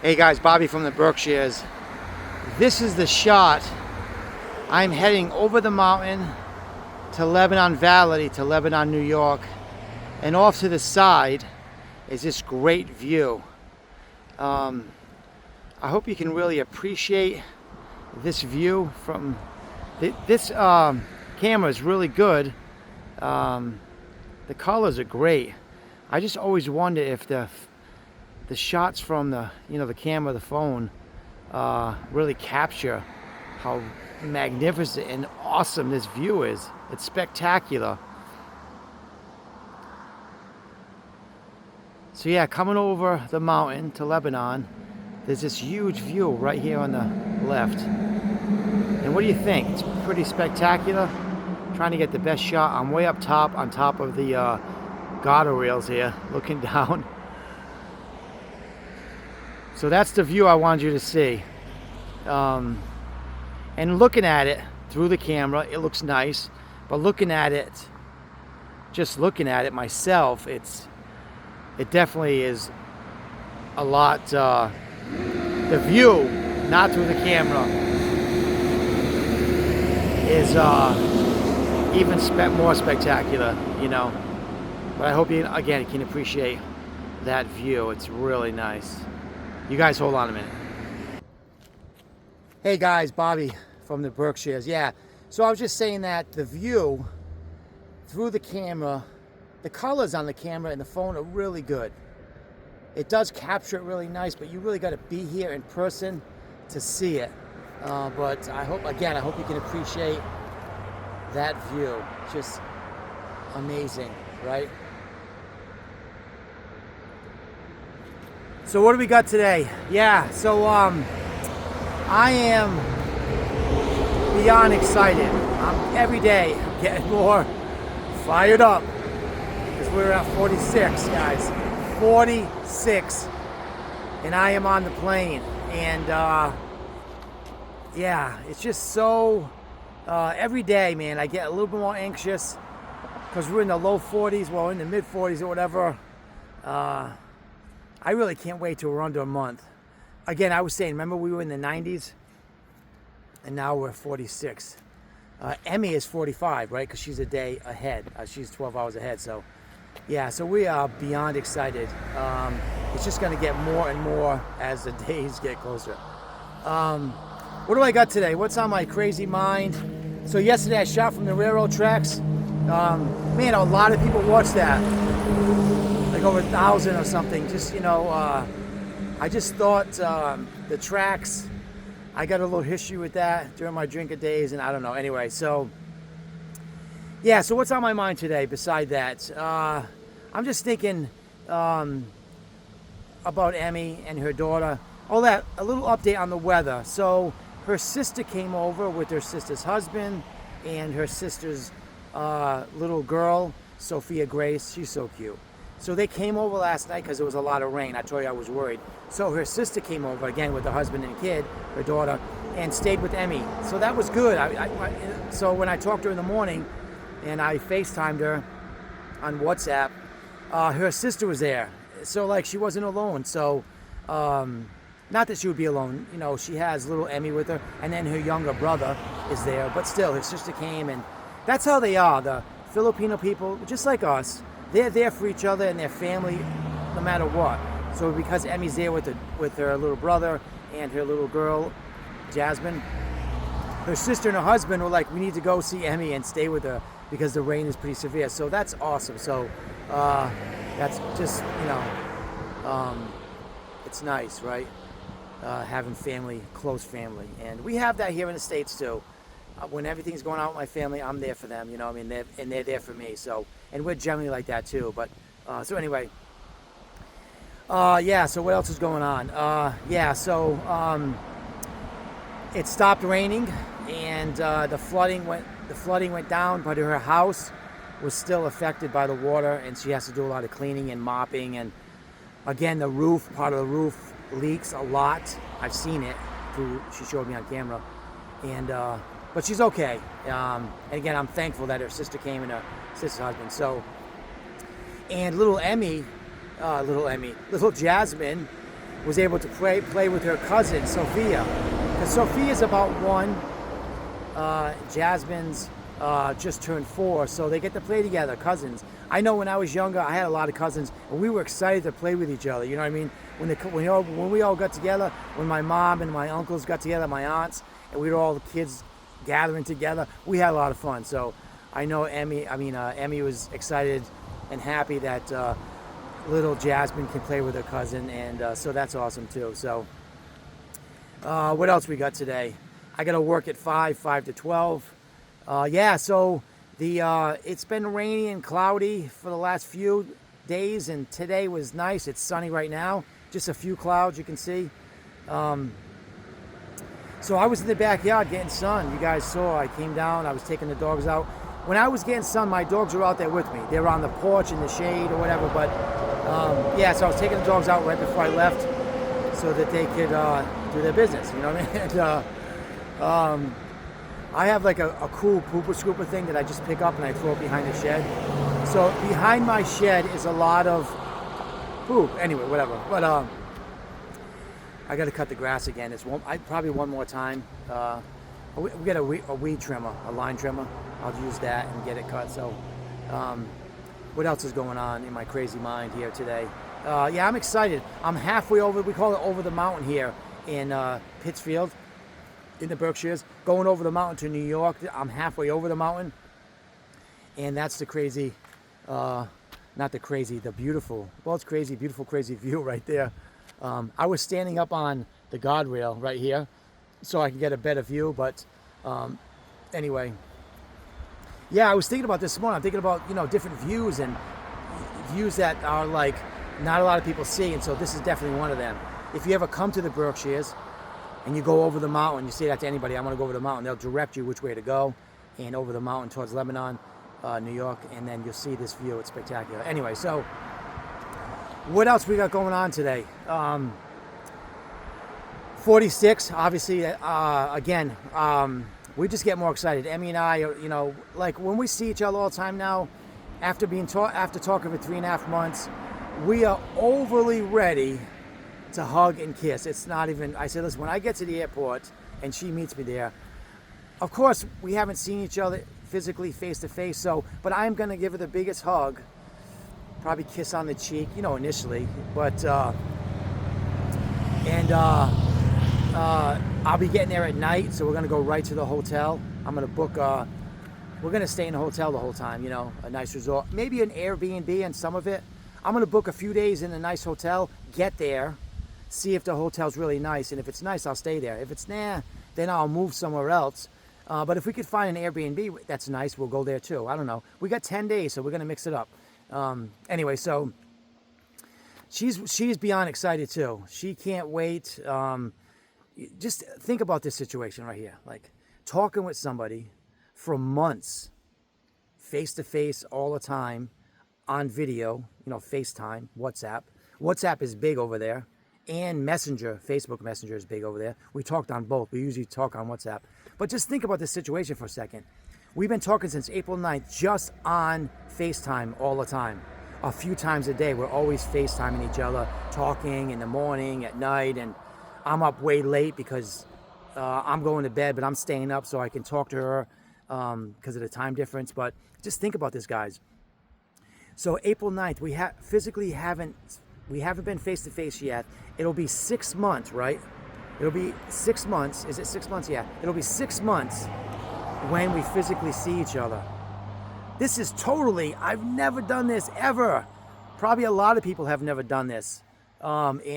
Hey guys, Bobby from the Berkshires. This is the shot. I'm heading over the mountain to Lebanon Valley, to Lebanon, New York. And off to the side is this great view. I hope you can really appreciate this view from this camera is really good. The colors are great. I just always wonder if the shots from the camera, the phone, really capture how magnificent and awesome this view is. It's spectacular. So yeah, coming over the mountain to Lebanon, there's this huge view right here on the left. And what do you think? It's pretty spectacular. Trying to get the best shot. I'm way up top, on top of the guardrails here, looking down. So that's the view I wanted you to see. And looking at it through the camera, it looks nice. But looking at it, just looking at it myself, it definitely is a lot. The view, not through the camera, is even more spectacular, But I hope you, again, can appreciate that view. It's really nice. You guys hold on a minute. Hey guys, Bobby from the Berkshires. Yeah, so I was just saying that the view through the camera, the colors on the camera and the phone are really good. It does capture it really nice, but you really got to be here in person to see it. But I hope you can appreciate that view. Just amazing, right? So what do we got today? Yeah, so I am beyond excited. Every day I'm getting more fired up because we're at 46, guys. 46, and I am on the plane. And yeah, it's just so every day, man, I get a little bit more anxious because we're in the low 40s, well, in the mid 40s or whatever. I really can't wait till we're under a month. Again, I was saying, remember we were in the 90s, and now we're 46. Emmy is 45, right? Because she's a day ahead. She's 12 hours ahead. So, yeah, so we are beyond excited. It's just going to get more and more as the days get closer. What do I got today? What's on my crazy mind? So yesterday I shot from the railroad tracks. Man, a lot of people watched that. Like over 1,000 or something. Just, I just thought the tracks, I got a little history with that during my drinker days, and I don't know. Anyway, so yeah, so what's on my mind today beside that? I'm just thinking about Emmy and her daughter. All that, a little update on the weather. So her sister came over with her sister's husband and her sister's little girl, Sophia Grace. She's so cute. So they came over last night because there was a lot of rain. I told you I was worried. So her sister came over again with her husband and kid, her daughter, and stayed with Emmy. So that was good. So when I talked to her in the morning and I FaceTimed her on WhatsApp, her sister was there. So like she wasn't alone. So not that she would be alone. She has little Emmy with her, and then her younger brother is there. But still, her sister came, and that's how they are. The Filipino people, just like us, they're there for each other and their family no matter what. So because Emmy's there with her little brother and her little girl, Jasmine, her sister and her husband were like, we need to go see Emmy and stay with her because the rain is pretty severe. So that's awesome. So that's just, it's nice, right? Having family, close family. And we have that here in the States too. When everything's going on with my family, I'm there for them, they're there for me. So, and we're generally like that too. But, so anyway, yeah, so what else is going on? It stopped raining, and the flooding went down, but her house was still affected by the water, and she has to do a lot of cleaning and mopping. And again, part of the roof leaks a lot. I've seen it she showed me on camera. And, but she's okay. And again, I'm thankful that her sister came and her sister's husband. So, and little Jasmine was able to play with her cousin, Sophia. Because Sophia's about 1. Jasmine's just turned 4, so they get to play together, cousins. I know when I was younger, I had a lot of cousins, and we were excited to play with each other. You know what I mean? When we all got together, when my mom and my uncles got together, my aunts, and we were all the kids gathering together, we had a lot of fun. So I know Emmy was excited and happy that little Jasmine can play with her cousin, and so that's awesome too. So what else we got today? I got to work at 5 to 12. Yeah, so it's been rainy and cloudy for the last few days, and today was nice. It's sunny right now, just a few clouds you can see. So I was in the backyard getting sun. You guys saw I came down, I was taking the dogs out. When I was getting sun, my dogs were out there with me. They were on the porch in the shade or whatever, but yeah, so I was taking the dogs out right before I left so that they could do their business, you know what I mean? And, I have like a cool pooper scooper thing that I just pick up and I throw it behind the shed. So behind my shed is a lot of poop. Anyway, whatever. But I got to cut the grass again. Probably one more time. We get a weed trimmer, a line trimmer. I'll use that and get it cut. So what else is going on in my crazy mind here today? Yeah, I'm excited. I'm halfway over. We call it over the mountain here in Pittsfield, in the Berkshires, going over the mountain to New York. I'm halfway over the mountain, and that's the crazy, the beautiful, well, it's crazy, beautiful, crazy view right there. I was standing up on the guardrail right here so I could get a better view, but anyway, yeah, I was thinking about this morning. I'm thinking about, different views and views that are like not a lot of people see, and so this is definitely one of them. If you ever come to the Berkshires and you go over the mountain, you say that to anybody, I'm going to go over the mountain, they'll direct you which way to go, and over the mountain towards Lebanon, New York, and then you'll see this view. It's spectacular. Anyway, so what else we got going on today? 46, obviously, again, we just get more excited. Emmy and I, like when we see each other all the time now, after talking for 3.5 months, we are overly ready to hug and kiss. It's not even, I said, listen, when I get to the airport and she meets me there, of course, we haven't seen each other physically face to face, but I'm going to give her the biggest hug, probably kiss on the cheek, initially, but, I'll be getting there at night, so we're going to go right to the hotel. I'm going to book, we're going to stay in a hotel the whole time, a nice resort, maybe an Airbnb and some of it. I'm going to book a few days in a nice hotel, get there, see if the hotel's really nice, and if it's nice, I'll stay there. If it's nah, then I'll move somewhere else. But if we could find an Airbnb that's nice, we'll go there too. I don't know. We got 10 days, so we're going to mix it up. Anyway, so she's beyond excited too. She can't wait. Just think about this situation right here. Like talking with somebody for months, face to face all the time, on video, FaceTime, WhatsApp. WhatsApp is big over there. And Messenger, Facebook Messenger is big over there. We talked on both. We usually talk on WhatsApp. But just think about this situation for a second. We've been talking since April 9th just on FaceTime all the time. A few times a day. We're always FaceTiming each other, talking in the morning, at night. And I'm up way late because I'm going to bed, but I'm staying up so I can talk to her because of the time difference. But just think about this, guys. So April 9th, we haven't been face-to-face yet. It'll be 6 months, right? It'll be 6 months. Is it 6 months? Yeah. It'll be 6 months when we physically see each other. This is I've never done this ever. Probably a lot of people have never done this. It's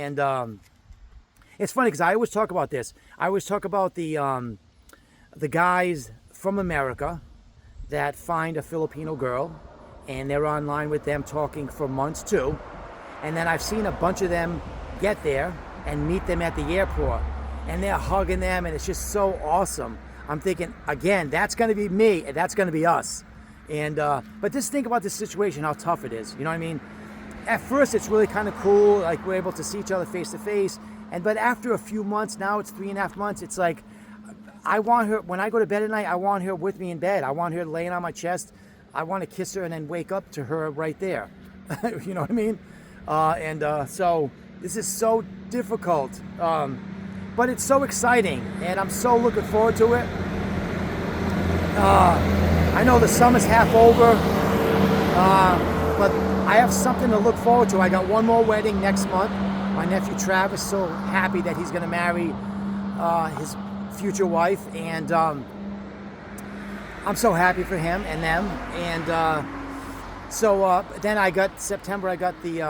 funny because I always talk about this. I always talk about the guys from America that find a Filipino girl and they're online with them talking for months too. And then I've seen a bunch of them get there and meet them at the airport. And they're hugging them and it's just so awesome. I'm thinking, again, that's going to be me and that's going to be us. And but just think about this situation, how tough it is. You know what I mean? At first, it's really kind of cool. Like we're able to see each other face to face. But after a few months, now it's 3.5 months, it's like, I want her, when I go to bed at night, I want her with me in bed. I want her laying on my chest. I want to kiss her and then wake up to her right there. You know what I mean? So this is so difficult, but it's so exciting, and I'm so looking forward to it. I know the summer's half over, but I have something to look forward to. I got one more wedding next month. My nephew Travis, so happy that he's going to marry his future wife, and I'm so happy for him and them. And so then I got September. I got the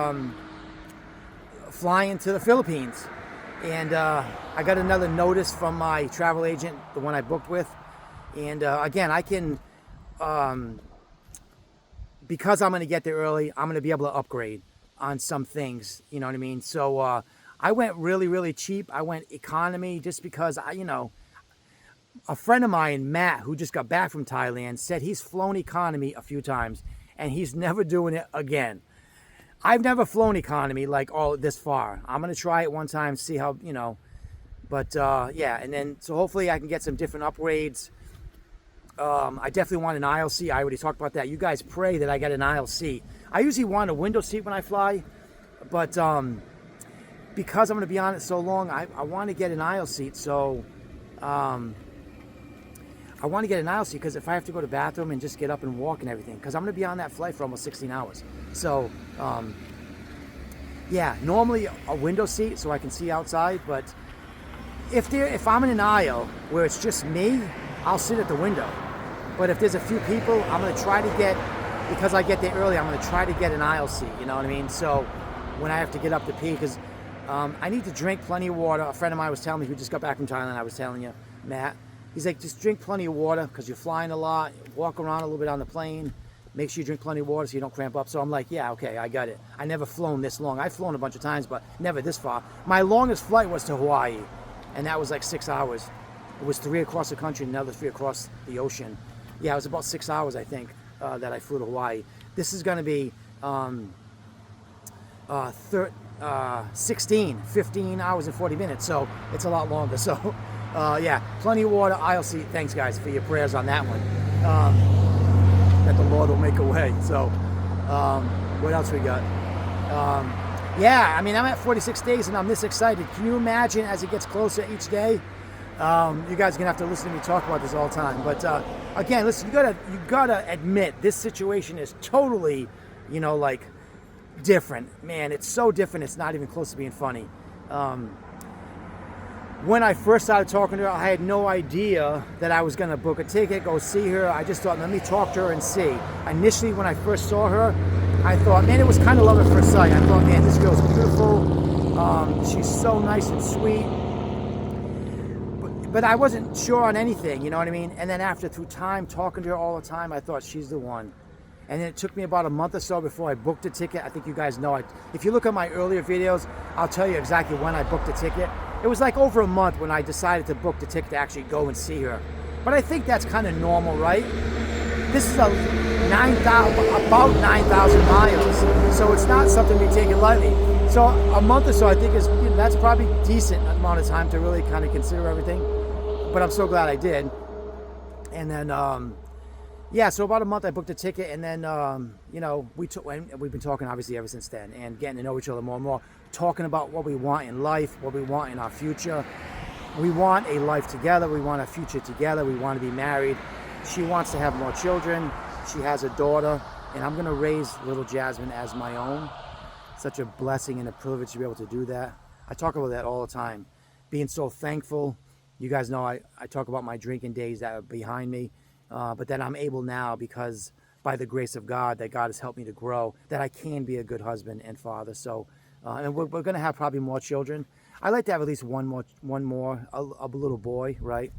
flying to the Philippines, and I got another notice from my travel agent, the one I booked with. And again, I can, because I'm going to get there early, I'm going to be able to upgrade on some things. You know what I mean? So I went really, really cheap. I went economy just because a friend of mine, Matt, who just got back from Thailand, said he's flown economy a few times and he's never doing it again. I've never flown economy like all this far. I'm going to try it one time, see how, but yeah. And then, so hopefully I can get some different upgrades. I definitely want an aisle seat. I already talked about that. You guys pray that I get an aisle seat. I usually want a window seat when I fly, but because I'm going to be on it so long, I want to get an aisle seat. So I want to get an aisle seat because if I have to go to the bathroom and just get up and walk and everything, because I'm going to be on that flight for almost 16 hours. So yeah, normally a window seat so I can see outside, but if I'm in an aisle where it's just me, I'll sit at the window. But if there's a few people, I'm going to try to get, because I get there early, I'm going to try to get an aisle seat, you know what I mean? So when I have to get up to pee, because I need to drink plenty of water. A friend of mine was telling me, who just got back from Thailand, I was telling you, Matt, he's like, just drink plenty of water because you're flying a lot, walk around a little bit on the plane, make sure you drink plenty of water so you don't cramp up. So I'm like, yeah, okay, I got it. I never flown this long. I've flown a bunch of times, but never this far. My longest flight was to Hawaii, and that was like 6 hours. It was 3 across the country, another 3 across the ocean. Yeah, it was about 6 hours, I think, that I flew to Hawaii. This is going to be 15 hours and 40 minutes, so it's a lot longer. So, yeah, plenty of water, aisle seat. Thanks, guys, for your prayers on that one. That the Lord will make a way. So, what else we got? Yeah, I mean, I'm at 46 days, and I'm this excited. Can you imagine as it gets closer each day? You guys are gonna have to listen to me talk about this all the time. But again, listen, you gotta admit this situation is totally, like different. Man, it's so different. It's not even close to being funny. When I first started talking to her, I had no idea that I was gonna book a ticket, go see her. I just thought, let me talk to her and see. Initially, when I first saw her, I thought, man, it was kind of love at first sight. I thought, man, this girl's beautiful. She's so nice and sweet. But I wasn't sure on anything, you know what I mean? And then through time, talking to her all the time, I thought she's the one. And then it took me about a month or so before I booked a ticket. I think you guys know it. If you look at my earlier videos, I'll tell you exactly when I booked a ticket. It was like over a month when I decided to book the ticket to actually go and see her. But I think that's kind of normal, right? This is about 9,000 miles. So it's not something to be taken lightly. So a month or so, I think that's probably a decent amount of time to really kind of consider everything. But I'm so glad I did. And then, yeah, so about a month I booked a ticket, and then, we've been talking obviously ever since then, and getting to know each other more and more, talking about what we want in life, what we want in our future. We want a life together. We want a future together. We want to be married. She wants to have more children. She has a daughter, and I'm going to raise little Jasmine as my own. Such a blessing and a privilege to be able to do that. I talk about that all the time, being so thankful. You guys know I talk about my drinking days that are behind me, but that I'm able now, because by the grace of God, that God has helped me to grow, that I can be a good husband and father. So, and we're going to have probably more children. I like to have at least one more, a little boy, right?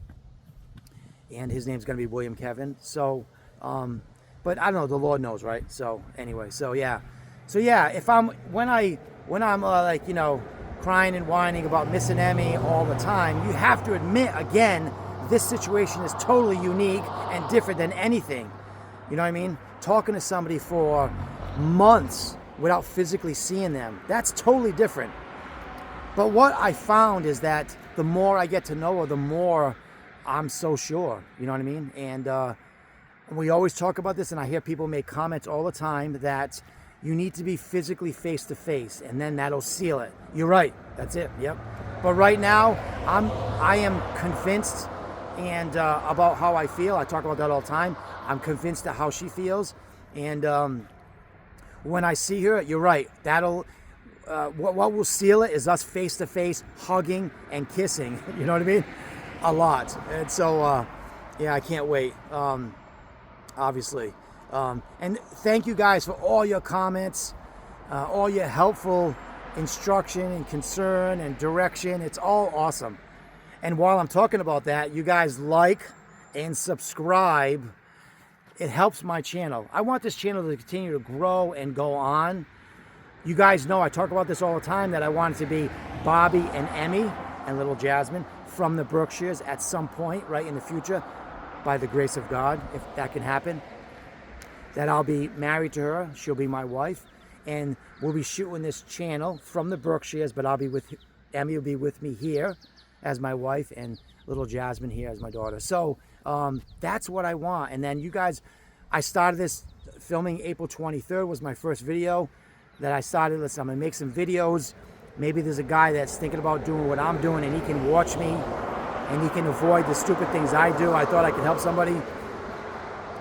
And his name's going to be William Kevin. So, but I don't know, the Lord knows, right? So anyway, so yeah, if when I'm crying and whining about missing Emmy all the time, you have to admit, again, this situation is totally unique and different than anything. You know what I mean? Talking to somebody for months without physically seeing them, that's totally different. But what I found is that the more I get to know her, the more I'm so sure. You know what I mean? And we always talk about this, and I hear people make comments all the time that, You need to be physically face to face, and then that'll seal it. You're right. That's it. Yep. But right now, I am convinced and about how I feel. I talk about that all the time. I'm convinced of how she feels, and when I see her, you're right. That'll what will seal it is us face to face, hugging and kissing. You know what I mean? A lot. And so, yeah, I can't wait. Obviously. And thank you guys for all your comments, all your helpful instruction and concern and direction. It's all awesome. And while I'm talking about that, you guys like and subscribe. It helps my channel. I want this channel to continue to grow and go on. You guys know I talk about this all the time, that I want it to be Bobby and Emmy and little Jasmine from the Berkshires at some point right in the future, by the grace of God, if that can happen. That I'll be married to her, she'll be my wife, and we'll be shooting this channel from the Berkshires, but Emmy will be with me here as my wife, and little Jasmine here as my daughter. So that's what I want. And then you guys, I started this filming April 23rd was my first video that I started. Listen, I'm gonna make some videos. Maybe there's a guy that's thinking about doing what I'm doing, and he can watch me and he can avoid the stupid things I do. I thought I could help somebody.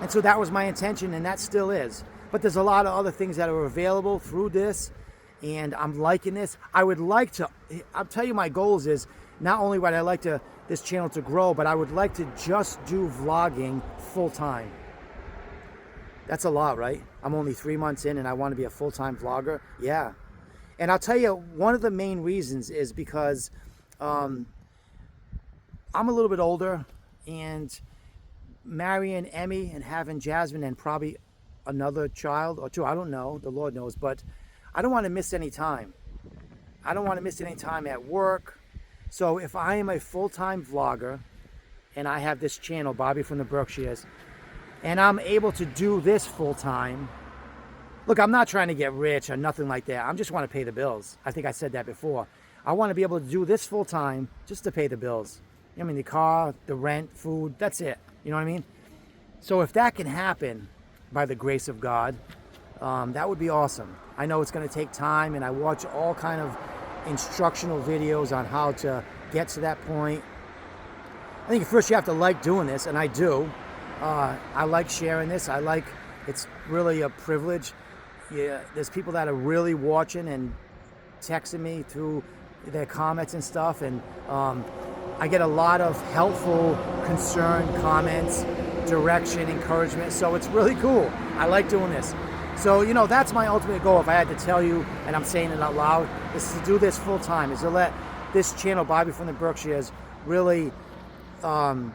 And so that was my intention, and that still is. But there's a lot of other things that are available through this, and I'm liking this. I would like to, I'll tell you my goals is, not only would I like this channel to grow, but I would like to just do vlogging full time. That's a lot, right? I'm only 3 months in and I want to be a full-time vlogger. Yeah. And I'll tell you, one of the main reasons is because I'm a little bit older, and marrying Emmy and having Jasmine and probably another child or two, I don't know, the Lord knows, but I don't want to miss any time. I don't want to miss any time at work. So if I am a full-time vlogger and I have this channel, Bobby from the Berkshires, and I'm able to do this full-time, look, I'm not trying to get rich or nothing like that. I just want to pay the bills. I think I said that before. I want to be able to do this full-time just to pay the bills. I mean, the car, the rent, food, that's it. You know what I mean? So if that can happen by the grace of God, that would be awesome. I know it's going to take time, and I watch all kind of instructional videos on how to get to that point. I think first you have to like doing this, and I do. I like sharing this. It's really a privilege. Yeah, there's people that are really watching and texting me through their comments and stuff, and I get a lot of helpful, concern, comments, direction, encouragement. So it's really cool. I like doing this. So, you know, that's my ultimate goal. If I had to tell you, and I'm saying it out loud, is to do this full time, is to let this channel, Bobby from the Berkshires, really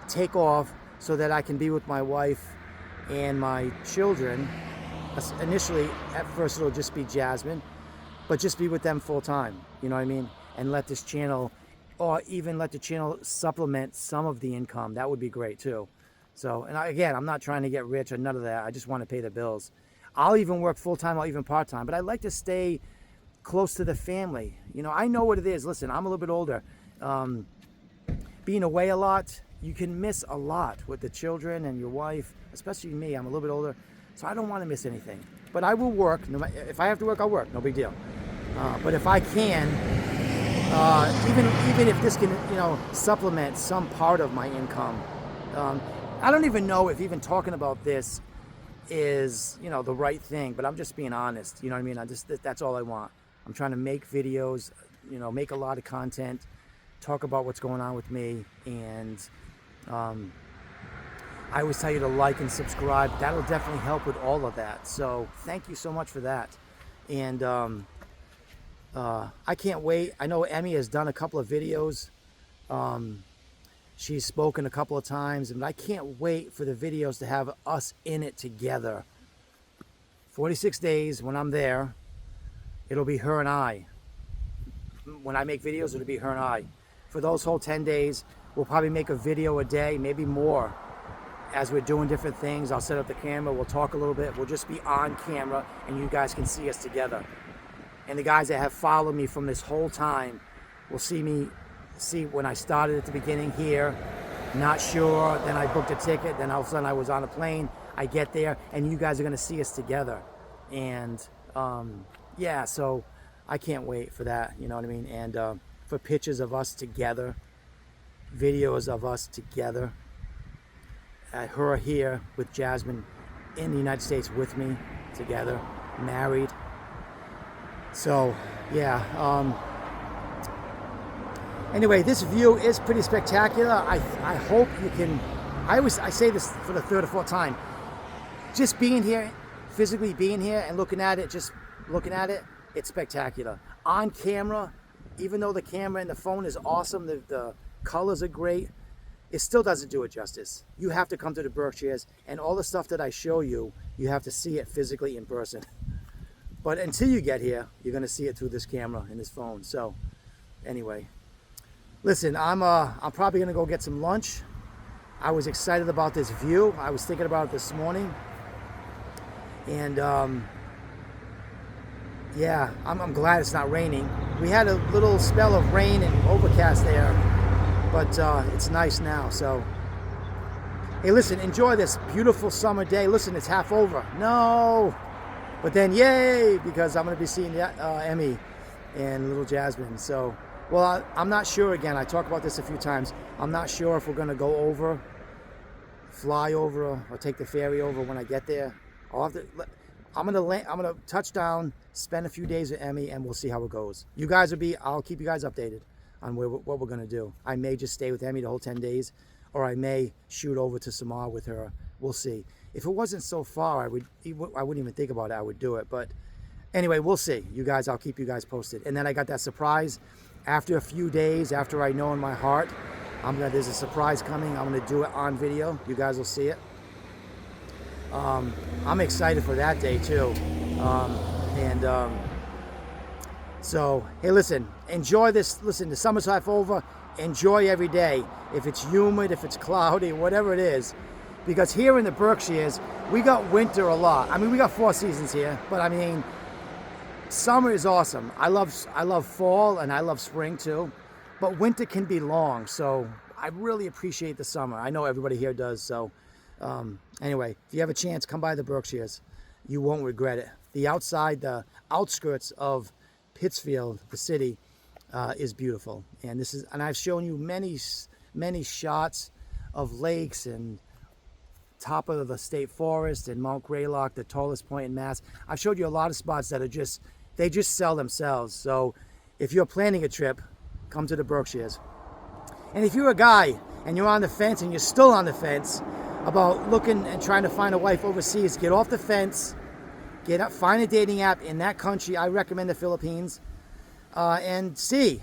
take off so that I can be with my wife and my children. Initially, at first, it'll just be Jasmine, but just be with them full time. You know what I mean? And let this channel, or even let the channel supplement some of the income. That would be great too. So, and again, I'm not trying to get rich or none of that. I just want to pay the bills. I'll even work full-time or even part-time, but I like to stay close to the family. You know, I know what it is. Listen, I'm a little bit older. Being away a lot, you can miss a lot with the children and your wife, especially me. I'm a little bit older, so I don't want to miss anything. But I will work. If I have to work, I'll work. No big deal. But if I can, even if this can, you know, supplement some part of my income, I don't even know if even talking about this is, you know, the right thing, but I'm just being honest. You know what I mean? That's all I want. I'm trying to make videos, you know, make a lot of content, talk about what's going on with me, and I always tell you to like and subscribe. That'll definitely help with all of that. So thank you so much for that. And I can't wait. I know Emmy has done a couple of videos. She's spoken a couple of times, and I can't wait for the videos to have us in it together. 46 days, when I'm there, it'll be her and I. When I make videos, it'll be her and I. For those whole 10 days, we'll probably make a video a day, maybe more. As we're doing different things, I'll set up the camera, we'll talk a little bit, we'll just be on camera, and you guys can see us together. And the guys that have followed me from this whole time will see when I started at the beginning here, not sure, then I booked a ticket, then all of a sudden I was on a plane, I get there, and you guys are gonna see us together. And Yeah, so I can't wait for that, you know what I mean? And for pictures of us together, videos of us together, her here with Jasmine in the United States with me together, married. So yeah, anyway, this view is pretty spectacular. I hope you can, I say this for the third or fourth time, just being here, physically being here and looking at it, just looking at it, it's spectacular. On camera, even though the camera and the phone is awesome, the colors are great, it still doesn't do it justice. You have to come to the Berkshires, and all the stuff that I show you, you have to see it physically in person. But until you get here, you're gonna see it through this camera and this phone. So anyway, listen, I'm probably gonna go get some lunch. I was excited about this view. I was thinking about it this morning. And yeah, I'm glad it's not raining. We had a little spell of rain and overcast there, but it's nice now. So, hey, listen, enjoy this beautiful summer day. Listen, it's half over. No, but then yay, because I'm going to be seeing Emmy and little Jasmine. So, well, I'm not sure. Again, I talked about this a few times. I'm not sure if we're going to go over, fly over, or take the ferry over when I get there. I'll have to. I'm gonna touch down, spend a few days with Emmy, and we'll see how it goes. You guys I'll keep you guys updated on what we're gonna do. I may just stay with Emmy the whole 10 days, or I may shoot over to Samar with her. We'll see. If it wasn't so far, I wouldn't even think about it. I would do it. But anyway, we'll see. You guys, I'll keep you guys posted. And then I got that surprise after a few days, after I know in my heart, there's a surprise coming. I'm gonna do it on video. You guys will see it. I'm excited for that day too. So, hey, listen, enjoy this. Listen, the summer's half over. Enjoy every day. If it's humid, if it's cloudy, whatever it is. Because here in the Berkshires, we got winter a lot. I mean, we got 4 seasons here, but I mean, summer is awesome. I love fall and I love spring too, but winter can be long. So I really appreciate the summer. I know everybody here does. So anyway, if you have a chance, come by the Berkshires. You won't regret it. The outskirts of Pittsfield, the city, is beautiful. And I've shown you many shots of lakes and top of the state forest and Mount Greylock, the tallest point in Mass. I've showed you a lot of spots that are they just sell themselves. So if you're planning a trip, come to the Berkshires. And if you're a guy and you're on the fence and you're still on the fence about looking and trying to find a wife overseas, get off the fence, find a dating app in that country. I recommend the Philippines, and see.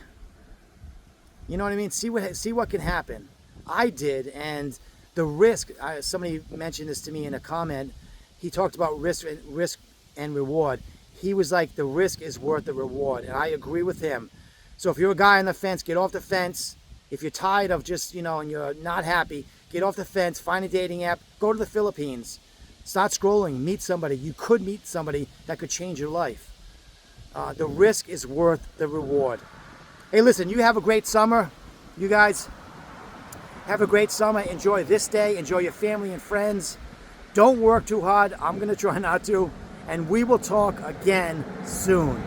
You know what I mean? See what can happen. I did, and the risk. Somebody mentioned this to me in a comment. He talked about risk and reward. He was like, the risk is worth the reward, and I agree with him. So if you're a guy on the fence, get off the fence. If you're tired of just, and you're not happy, get off the fence, find a dating app, go to the Philippines, start scrolling, meet somebody. You could meet somebody that could change your life. The risk is worth the reward. Hey, listen, you have a great summer. You guys have a great summer. Enjoy this day. Enjoy your family and friends. Don't work too hard. I'm going to try not to. And we will talk again soon.